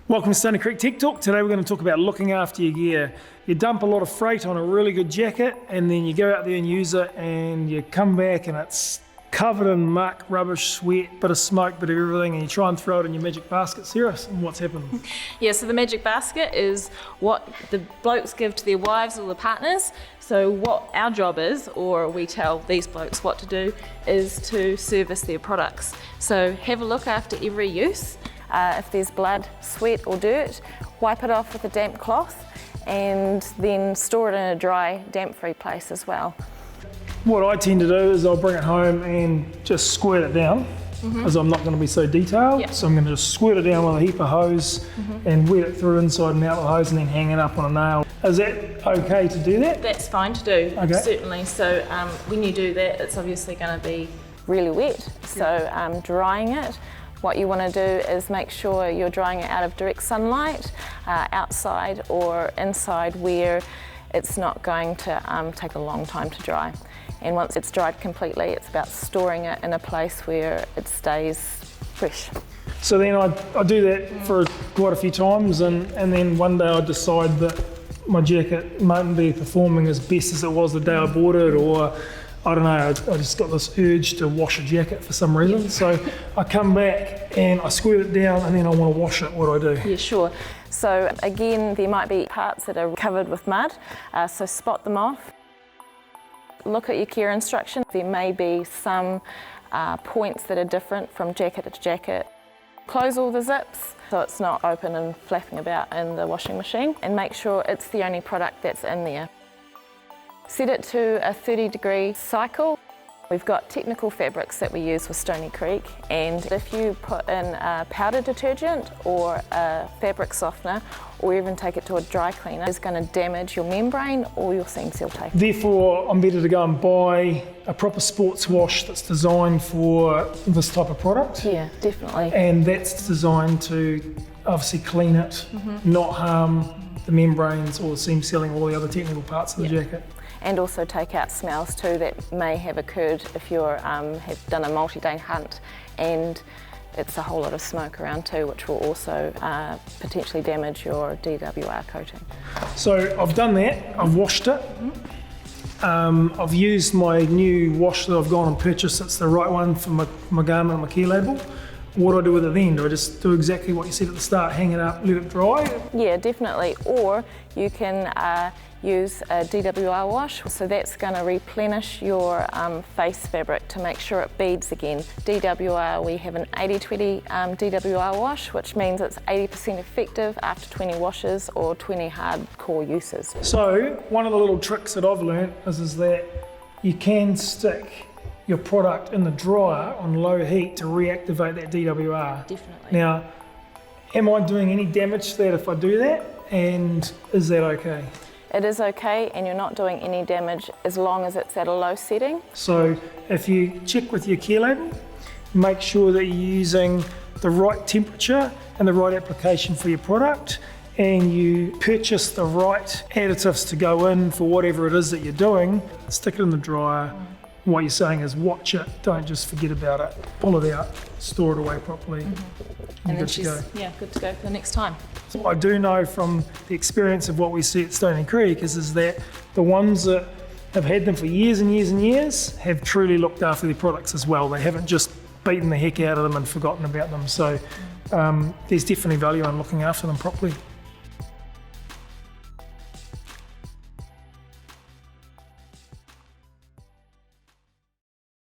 Welcome to Stoney Creek Tech Talk. Today we're going to talk about looking after your gear. You dump a lot of freight on a really good jacket and then you go out there and use it and you come back and it's covered in muck, rubbish, sweat, bit of smoke, bit of everything, and you try and throw it in your magic basket. Serious? And what's happened? Yeah, so the magic basket is what the blokes give to their wives or their partners. So what our job is, or we tell these blokes what to do, is to service their products. So have a look after every use. If there's blood, sweat or dirt, wipe it off with a damp cloth and then store it in a dry, damp-free place as well. What I tend to do is I'll bring it home and just squirt it down because I'm not going to be so detailed. Yep. So I'm going to just squirt it down with a heap of hose and wet it through inside and out of the hose and then hang it up on a nail. Is that okay to do that? That's fine to do, Okay. certainly. So when you do that, it's obviously going to be really wet. So drying it, what you want to do is make sure you're drying it out of direct sunlight, outside or inside where it's not going to take a long time to dry. And once it's dried completely, it's about storing it in a place where it stays fresh. So then I do that for quite a few times and then one day I decide that my jacket mightn't be performing as best as it was the day I bought it, or I don't know, I just got this urge to wash a jacket for some reason. So I come back and I squirt it down and then I want to wash it. What do I do? Yeah, sure. So again, there might be parts that are covered with mud, so spot them off. Look at your care instruction. There may be some points that are different from jacket to jacket. Close all the zips so it's not open and flapping about in the washing machine, and make sure it's the only product that's in there. Set it to a 30-degree cycle. We've got technical fabrics that we use with Stoney Creek, and if you put in a powder detergent or a fabric softener, or even take it to a dry cleaner, it's going to damage your membrane or your seam seal tape. Therefore, I'm better to go and buy a proper sports wash that's designed for this type of product. Yeah, definitely. And that's designed to obviously clean it, not harm the membranes or the seam sealing or all the other technical parts of the jacket. And also take out smells too that may have occurred if you have done a multi-day hunt and it's a whole lot of smoke around too, which will also potentially damage your DWR coating. So I've done that, I've washed it. I've used my new wash that I've gone and purchased. It's the right one for my garment and my key label. What do I do with it then? Do I just do exactly what you said at the start, hang it up, let it dry? Yeah, definitely. Or you can use a DWR wash. So that's going to replenish your face fabric to make sure it beads again. DWR, we have an 80-20 DWR wash, which means it's 80% effective after 20 washes or 20 hardcore uses. So one of the little tricks that I've learned is that you can stick your product in the dryer on low heat to reactivate that DWR. Definitely. Now, am I doing any damage to that if I do that? And is that okay? It is okay, and you're not doing any damage as long as it's at a low setting. So if you check with your care label, make sure that you're using the right temperature and the right application for your product, and you purchase the right additives to go in for whatever it is that you're doing. Stick it in the dryer. What you're saying is watch it, don't just forget about it. Pull it out, store it away properly, And then good to go. good to go for the next time. So I do know from the experience of what we see at Stoney Creek is that the ones that have had them for years and years and years have truly looked after their products as well. They haven't just beaten the heck out of them and forgotten about them. So there's definitely value in looking after them properly.